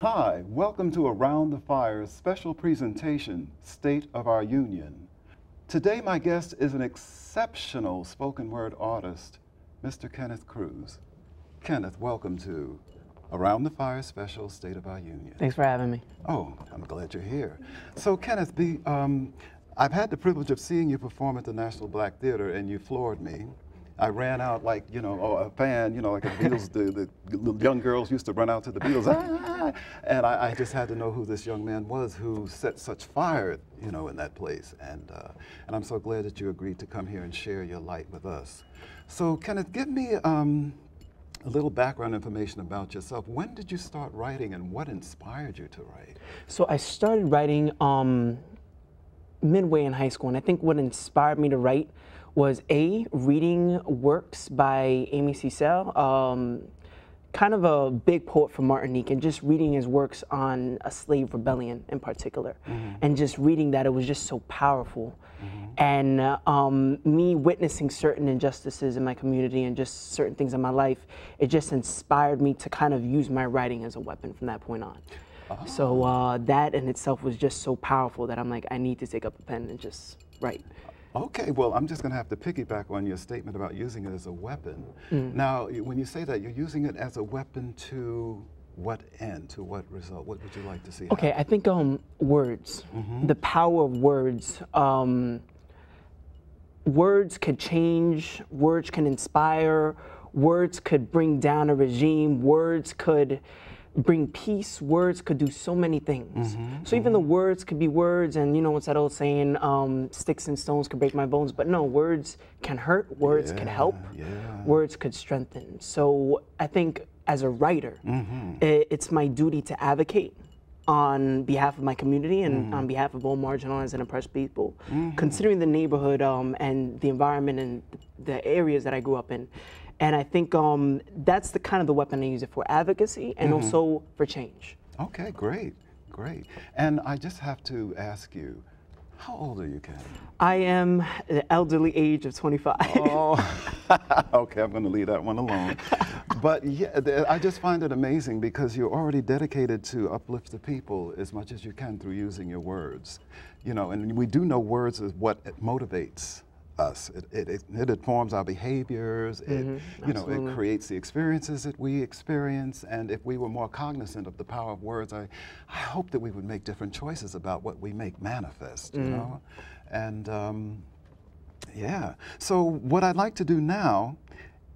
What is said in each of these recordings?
Hi, welcome to Around the Fire's special presentation, State of Our Union. Today my guest is an exceptional spoken word artist, Mr. Kenneth Cruz. Kenneth, welcome to Around the Fire special, State of Our Union. Thanks for having me. Oh, I'm glad you're here. So Kenneth, I've had the privilege of seeing you perform at the National Black Theater and you floored me. I ran out like, a fan, like the Beatles, the young girls used to run out to the Beatles. And I just had to know who this young man was who set such fire, in that place. And I'm so glad that you agreed to come here and share your light with us. So Kenneth, give me a little background information about yourself. When did you start writing and what inspired you to write? So I started writing midway in high school, and I think what inspired me to write was reading works by Amy Cecil, kind of a big poet from Martinique, and just reading his works on a slave rebellion in particular. And just reading that, it was just so powerful. And me witnessing certain injustices in my community and just certain things in my life, it just inspired me to kind of use my writing as a weapon from that point on. So that in itself was just so powerful that I'm like, I need to take up a pen and just write. Okay, well, I'm just going to have to piggyback on your statement about using it as a weapon. Now, when you say that, you're using it as a weapon to what end, to what result? What would you like to see Okay, happen? I think words, the power of words. Words could change, words can inspire, words could bring down a regime, words could bring peace, words could do so many things. So even the words could be words, and what's that old saying, sticks and stones could break my bones, but no, words can hurt, words can help, words could strengthen. So I think as a writer, it's my duty to advocate on behalf of my community and on behalf of all marginalized and oppressed people, considering the neighborhood and the environment and the areas that I grew up in. And I think that's the kind of the weapon I use it for, advocacy and also for change. Okay, great, great. And I just have to ask you, how old are you, Ken? I am the elderly age of 25. Oh, okay, I'm going to leave that one alone. But yeah, I just find it amazing because you're already dedicated to uplift the people as much as you can through using your words. And we do know words is what motivates us. It informs our behaviors. It creates the experiences that we experience. And if we were more cognizant of the power of words, I hope that we would make different choices about what we make manifest. And yeah. So what I'd like to do now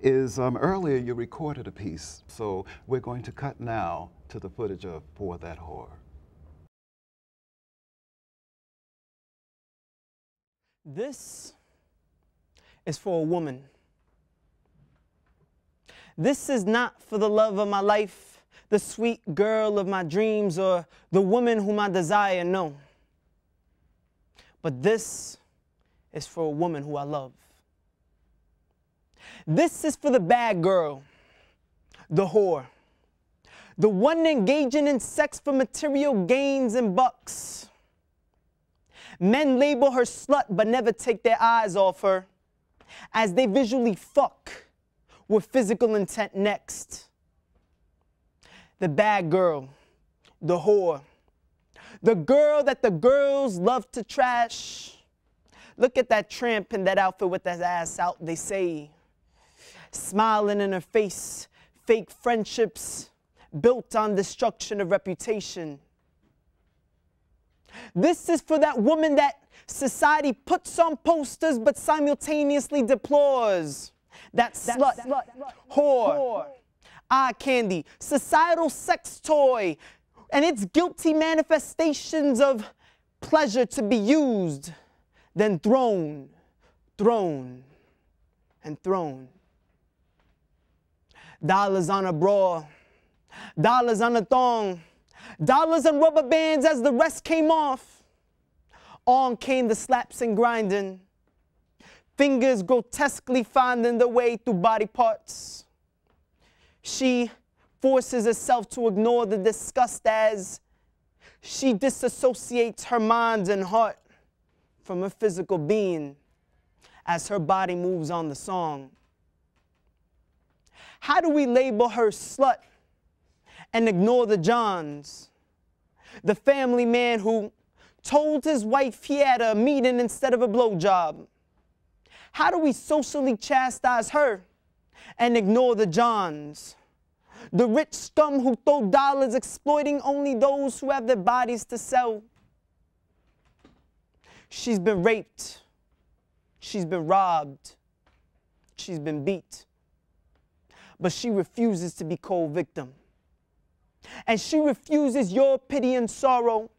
is earlier you recorded a piece, so we're going to cut now to the footage of For That Whore. This is for a woman. This is not for the love of my life, the sweet girl of my dreams, or the woman whom I desire, no. But this is for a woman who I love. This is for the bad girl, the whore, the one engaging in sex for material gains and bucks. Men label her slut but never take their eyes off her, as they visually fuck with physical intent next. The bad girl, the whore, the girl that the girls love to trash. Look at that tramp in that outfit with that ass out, they say. Smiling in her face, fake friendships built on destruction of reputation. This is for that woman that society puts on posters but simultaneously deplores. That slut, whore, eye candy, societal sex toy, and its guilty manifestations of pleasure to be used, then thrown, and thrown. Dollars on a bra, dollars on a thong, dollars on rubber bands as the rest came off. On came the slaps and grinding, fingers grotesquely finding their way through body parts. She forces herself to ignore the disgust as she disassociates her mind and heart from her physical being as her body moves on the song. How do we label her slut and ignore the Johns. The family man who told his wife he had a meeting instead of a blowjob. How do we socially chastise her and ignore the Johns? The rich scum who throw dollars exploiting only those who have their bodies to sell. She's been raped. She's been robbed. She's been beat. But she refuses to be co-victim. And she refuses your pity and sorrow.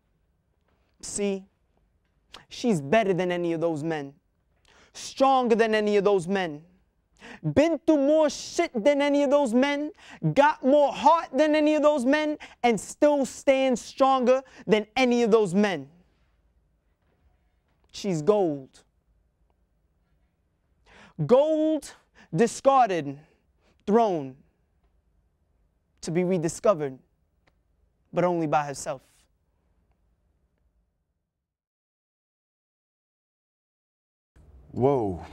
See, she's better than any of those men. Stronger than any of those men. Been through more shit than any of those men. Got more heart than any of those men. And still stands stronger than any of those men. She's gold. Gold discarded, thrown, to be rediscovered, but only by herself. Whoa.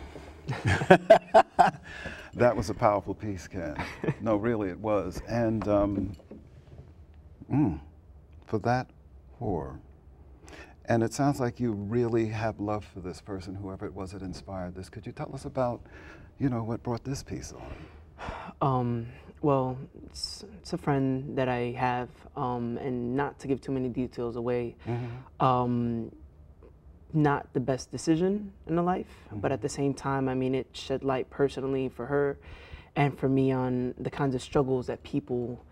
That was a powerful piece, Ken. No, really, it was. And for that whore. And it sounds like you really have love for this person, whoever it was that inspired this. Could you tell us about, what brought this piece on? Well, it's a friend that I have, and not to give too many details away, not the best decision in the life, but at the same time, I mean, it shed light personally for her and for me on the kinds of struggles that people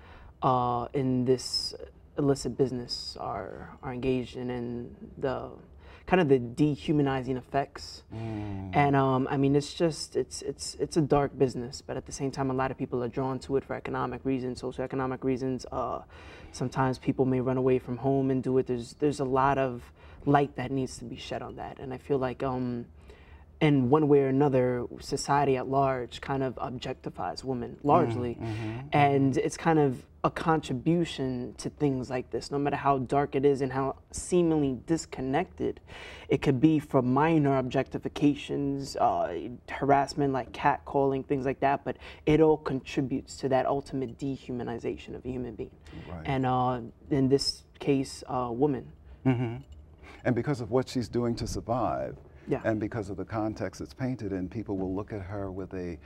in this illicit business are engaged in, and the kind of the dehumanizing effects. And I mean, it's a dark business, but at the same time, a lot of people are drawn to it for economic reasons, socioeconomic reasons. Sometimes people may run away from home and do it. There's a lot of light that needs to be shed on that, and I feel like in one way or another, society at large kind of objectifies women largely, and it's kind of a contribution to things like this, no matter how dark it is and how seemingly disconnected it could be from minor objectifications, harassment like catcalling, things like that, but it all contributes to that ultimate dehumanization of a human being. Right. And in this case, woman. And because of what she's doing to survive, yeah. And because of the context it's painted in, people will look at her with a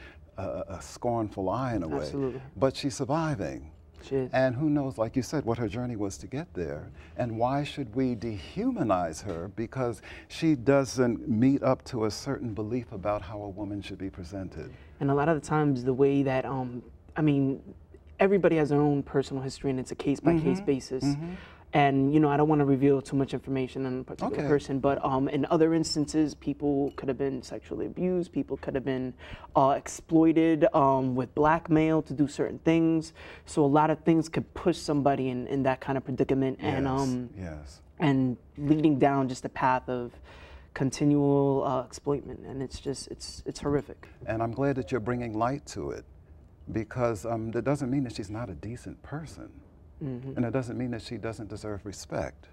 scornful eye in a way. Absolutely. But she's surviving. She is. And who knows, like you said, what her journey was to get there. And why should we dehumanize her because she doesn't meet up to a certain belief about how a woman should be presented? And a lot of the times the way that, I mean, everybody has their own personal history and it's a case-by-case basis. And, I don't want to reveal too much information on a particular person, but in other instances, people could have been sexually abused, people could have been exploited with blackmail to do certain things. So a lot of things could push somebody in that kind of predicament, and leading down just a path of continual exploitment, and it's horrific. And I'm glad that you're bringing light to it, because that doesn't mean that she's not a decent person. And it doesn't mean that she doesn't deserve respect.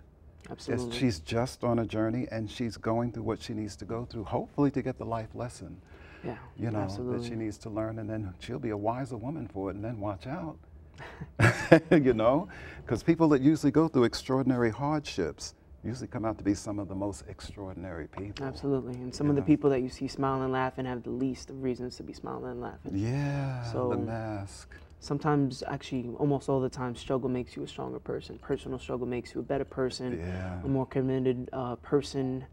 Absolutely. She's just on a journey, and she's going through what she needs to go through, hopefully to get the life lesson. Yeah, that she needs to learn, and then she'll be a wiser woman for it, and then watch out. Because people that usually go through extraordinary hardships usually come out to be some of the most extraordinary people. Absolutely, and some of the people that you see smiling and laughing have the least of reasons to be smiling and laughing. Yeah, so, the mask. Sometimes, actually, almost all the time, struggle makes you a stronger person. Personal struggle makes you a better person, a more committed person,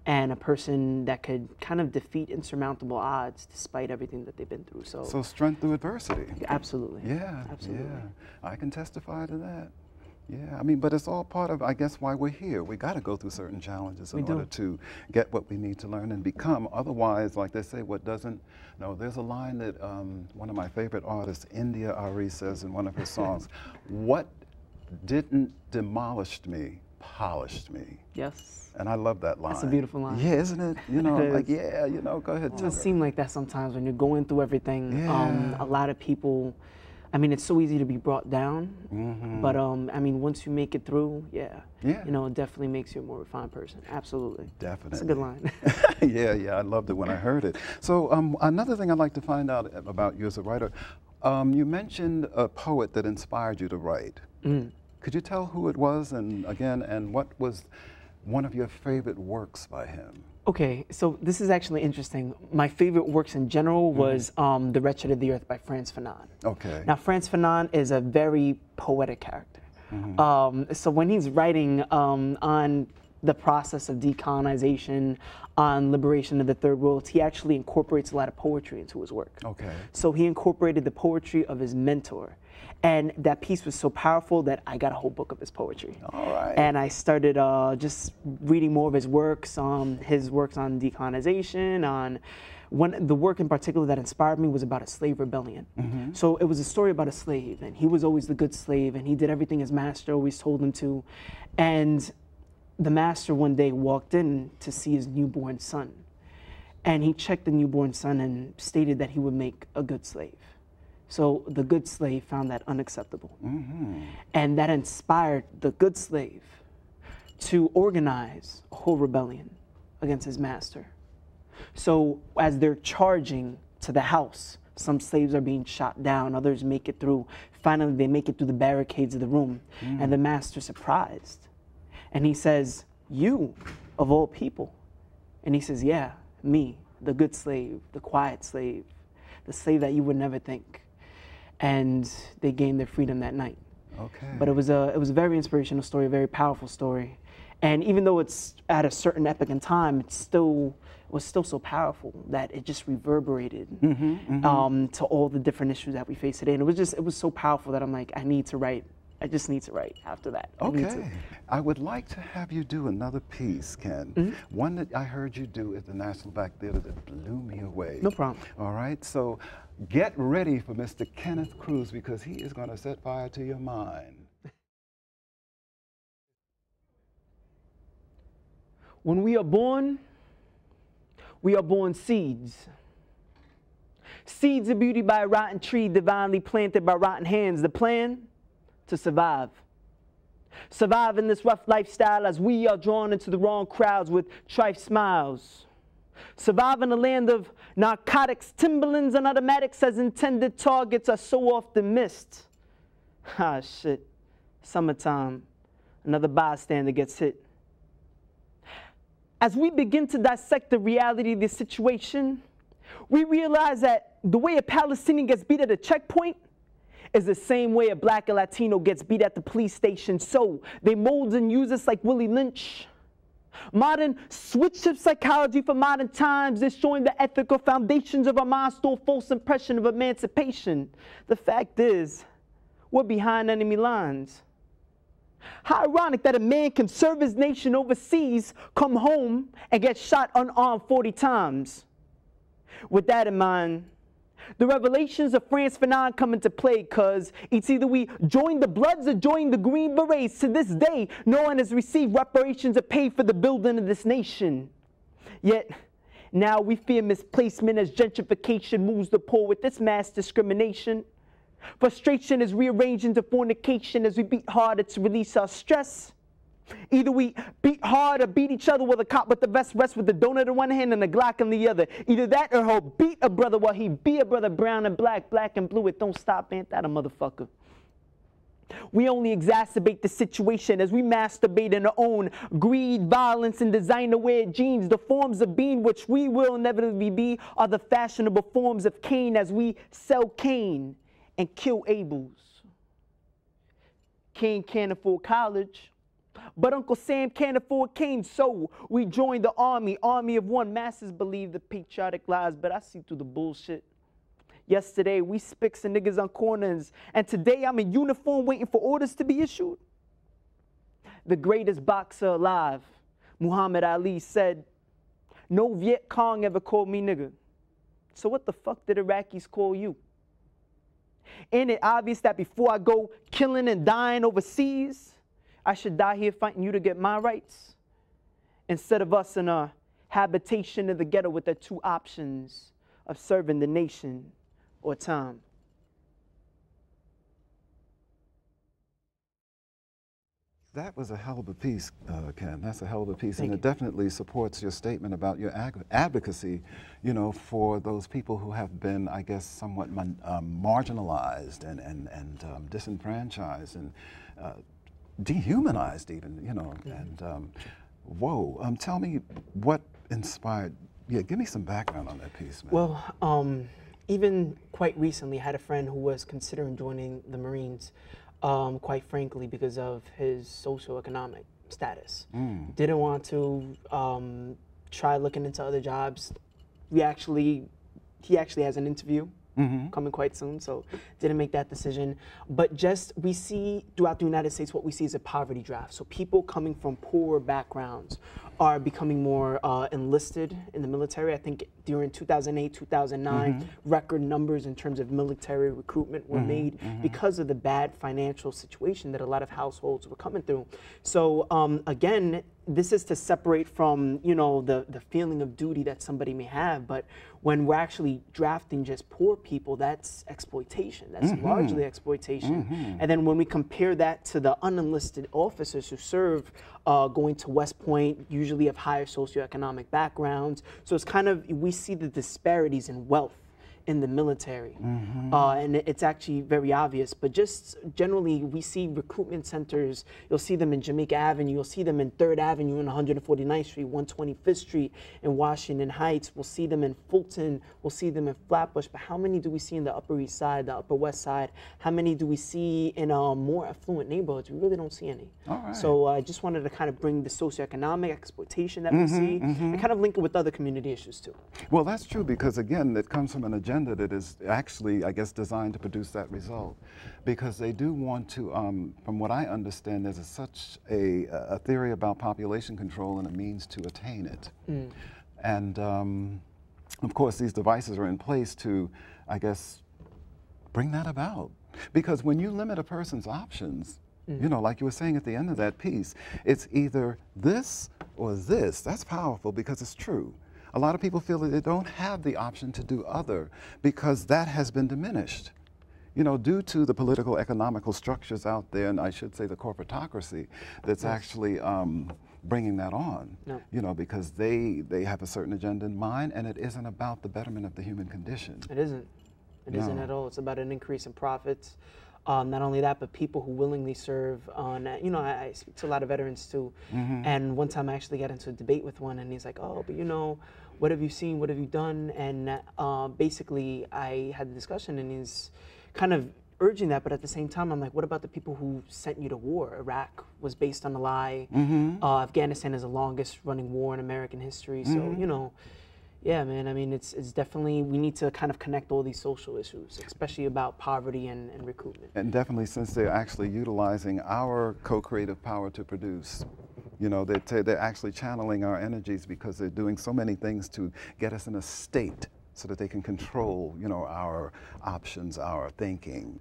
and a person that could kind of defeat insurmountable odds despite everything that they've been through. So strength through adversity. Absolutely. Yeah, absolutely. Yeah. I can testify to that. Yeah, I mean, but it's all part of, I guess, why we're here. We got to go through certain challenges in order to get what we need to learn and become. Otherwise, like they say, what doesn't, no, there's a line that one of my favorite artists, India Ari, says in one of her songs, what didn't demolish me, polished me. Yes. And I love that line. That's a beautiful line. Yeah, isn't it? Like, yeah, go ahead. It does seem like that sometimes when you're going through everything. Yeah. A lot of people, I mean, it's so easy to be brought down, but I mean, once you make it through, it definitely makes you a more refined person. Absolutely. Definitely. That's a good line. Yeah, I loved it when I heard it. So another thing I'd like to find out about you as a writer, You mentioned a poet that inspired you to write. Could you tell who it was, and again, and what was one of your favorite works by him? Okay, so this is actually interesting. My favorite works in general was The Wretched of the Earth by Frantz Fanon. Okay. Now, Frantz Fanon is a very poetic character. So when he's writing on the process of decolonization, on liberation of the third world, he actually incorporates a lot of poetry into his work. Okay. So he incorporated the poetry of his mentor. And that piece was so powerful that I got a whole book of his poetry. All right. And I started just reading more of his works on decolonization, the work in particular that inspired me was about a slave rebellion. So it was a story about a slave, and he was always the good slave, and he did everything his master always told him to. And the master one day walked in to see his newborn son. And he checked the newborn son and stated that he would make a good slave. So the good slave found that unacceptable. And that inspired the good slave to organize a whole rebellion against his master. So as they're charging to the house, some slaves are being shot down, others make it through. Finally, they make it through the barricades of the room, and the master's surprised. And he says, "You, of all people?" And he says, "Yeah, me, the good slave, the quiet slave, the slave that you would never think." And they gained their freedom that night. Okay. But it was a very inspirational story, a very powerful story. And even though it's at a certain epoch in time, it was still so powerful that it just reverberated to all the different issues that we face today. And it was so powerful that I'm like, I need to write. I just need to write after that. Okay. I would like to have you do another piece, Ken. One that I heard you do at the National Black Theater that blew me away. No problem. All right, so get ready for Mr. Kenneth Cruz, because he is going to set fire to your mind. When we are born seeds. Seeds of beauty by a rotten tree, divinely planted by rotten hands. The plan? To survive. Survive in this rough lifestyle as we are drawn into the wrong crowds with trite smiles. Survive in a land of narcotics, Timberlands and automatics as intended targets are so often missed. Ah, shit. Summertime. Another bystander gets hit. As we begin to dissect the reality of this situation, we realize that the way a Palestinian gets beat at a checkpoint is the same way a black or Latino gets beat at the police station. So they mold and use us like Willie Lynch. Modern switch-up psychology for modern times, destroying the ethical foundations of our mind, stole false impression of emancipation. The fact is, we're behind enemy lines. How ironic that a man can serve his nation overseas, come home, and get shot unarmed 40 times. With that in mind, the revelations of Frantz Fanon come into play, because it's either we join the Bloods or join the Green Berets. To this day, no one has received reparations or paid for the building of this nation. Yet, now we fear misplacement as gentrification moves the poor with this mass discrimination. Frustration is rearranged into fornication as we beat harder to release our stress. Either we beat hard or beat each other while the cop with the vest rests with the donut in one hand and the Glock in the other. Either that or he'll beat a brother while he be a brother, brown and black, black and blue. It don't stop, ain't that a motherfucker? We only exacerbate the situation as we masturbate in our own greed, violence, and designer-wear jeans. The forms of being which we will inevitably be are the fashionable forms of Cain as we sell Cain and kill Abels. Cain can't afford college, but Uncle Sam can't afford Cain, so we join the army of one. Masses believe the patriotic lies, but I see through the bullshit. Yesterday, we spics and niggas on corners, and today I'm in uniform waiting for orders to be issued. The greatest boxer alive, Muhammad Ali, said, "No Viet Cong ever called me nigga. So what the fuck did Iraqis call you?" Ain't it obvious that before I go killing and dying overseas, I should die here fighting you to get my rights? Instead of us in a habitation in the ghetto with the two options of serving the nation or time. That was a hell of a piece, Ken. That's a hell of a piece, Thank and you. it definitely supports your statement about your advocacy, you know, for those people who have been, I guess, somewhat marginalized and disenfranchised and dehumanized, even, you know. Mm-hmm. And whoa, tell me what inspired. Yeah, give me some background on that piece, man. Well, even quite recently, I had a friend who was considering joining the Marines. Quite frankly, because of his socioeconomic status. Didn't want to try looking into other jobs. He actually has an interview coming quite soon, so didn't make that decision. But just, we see throughout the United States, what we see is a poverty draft. So people coming from poorer backgrounds are becoming more enlisted in the military. I think during 2008, 2009, record numbers in terms of military recruitment were made because of the bad financial situation that a lot of households were coming through. So again, this is to separate from, you know, the feeling of duty that somebody may have, but when we're actually drafting just poor people, that's exploitation. That's largely exploitation. And then when we compare that to the unenlisted officers who serve, going to West Point, usually of higher socioeconomic backgrounds. So it's kind of, we see the disparities in wealth in the military. And it's actually very obvious, but just generally we see recruitment centers, you'll see them in Jamaica Avenue, you'll see them in 3rd Avenue and 149th Street, 125th Street in Washington Heights, we'll see them in Fulton, we'll see them in Flatbush, but how many do we see in the Upper East Side, the Upper West Side? How many do we see in more affluent neighborhoods? We really don't see any. So I just wanted to kind of bring the socioeconomic exploitation that we see and kind of link it with other community issues too. Well, that's true, because again, it comes from an agenda that is actually, I guess, designed to produce that result, because they do want to, from what I understand, there's such a theory about population control and a means to attain it. And of course, these devices are in place to, I guess, bring that about. Because when you limit a person's options, you know, like you were saying at the end of that piece, it's either this or this. That's powerful, because it's true. A lot of people feel that they don't have the option to do other, because that has been diminished, you know, due to the political economical structures out there, and I should say the corporatocracy that's actually bringing that on, you know, because they have a certain agenda in mind, and it isn't about the betterment of the human condition. It isn't. It isn't at all. It's about an increase in profits. Not only that, but people who willingly serve on, you know, I speak to a lot of veterans too. And one time I actually got into a debate with one, and he's like, oh, but you know, what have you seen? What have you done? And basically I had the discussion, and he's kind of urging that, but at the same time, I'm like, what about the people who sent you to war? Iraq was based on a lie. Afghanistan is the longest running war in American history. So, you know, yeah, man, I mean, it's definitely, we need to kind of connect all these social issues, especially about poverty and recruitment. And definitely, since they're actually utilizing our co-creative power to produce, you know, they're actually channeling our energies, because they're doing so many things to get us in a state so that they can control, you know, our options, our thinking.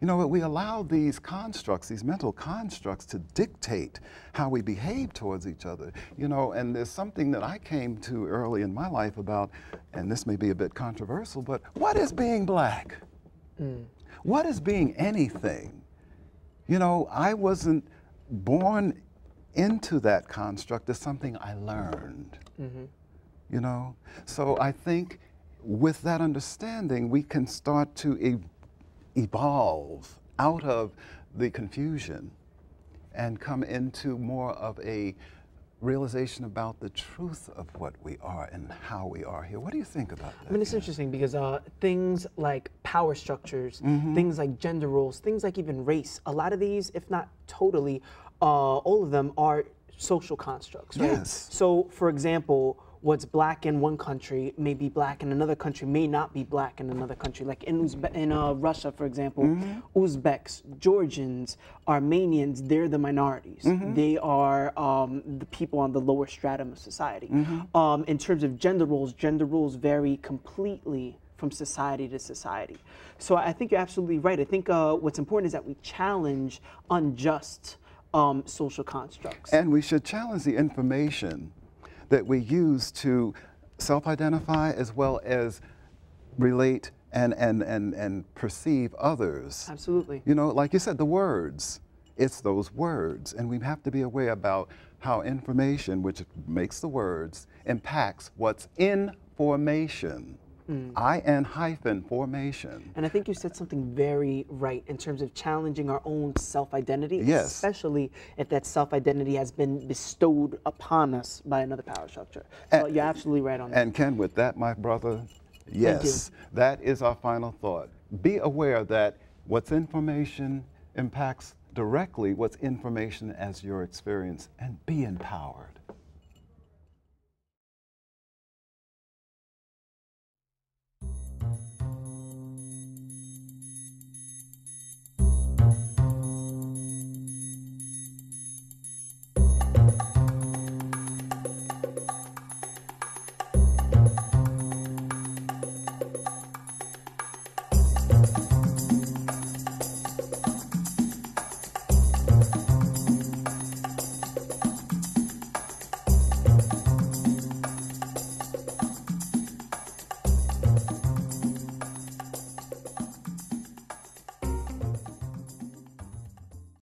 You know, we allow these constructs, these mental constructs, to dictate how we behave towards each other. You know, and there's something that I came to early in my life about, and this may be a bit controversial, but what is being black? What is being anything? You know, I wasn't born into that construct. It's something I learned. You know, so I think with that understanding, we can start to evolve out of the confusion and come into more of a realization about the truth of what we are and how we are here. What do you think about that? I mean, it's interesting, because things like power structures, things like gender roles, things like even race, a lot of these, if not totally, all of them are social constructs, right? Yes. So, for example, what's black in one country may be black in another country, may not be black in another country. Like in Russia, for example, Uzbeks, Georgians, Armenians, they're the minorities. They are the people on the lower stratum of society. In terms of gender roles vary completely from society to society. So I think you're absolutely right. I think what's important is that we challenge unjust social constructs. And we should challenge the information that we use to self-identify as well as relate and perceive others. Absolutely. You know, like you said, the words. It's those words. And we have to be aware about how information, which makes the words, impacts what's in formation. IN hyphen formation. And I think you said something very right in terms of challenging our own self-identity, Yes. especially if that self-identity has been bestowed upon us by another power structure. So you're absolutely right on that. And Ken, with that, my brother, yes, that is our final thought. Be aware that what's information impacts directly what's information as your experience, and be empowered.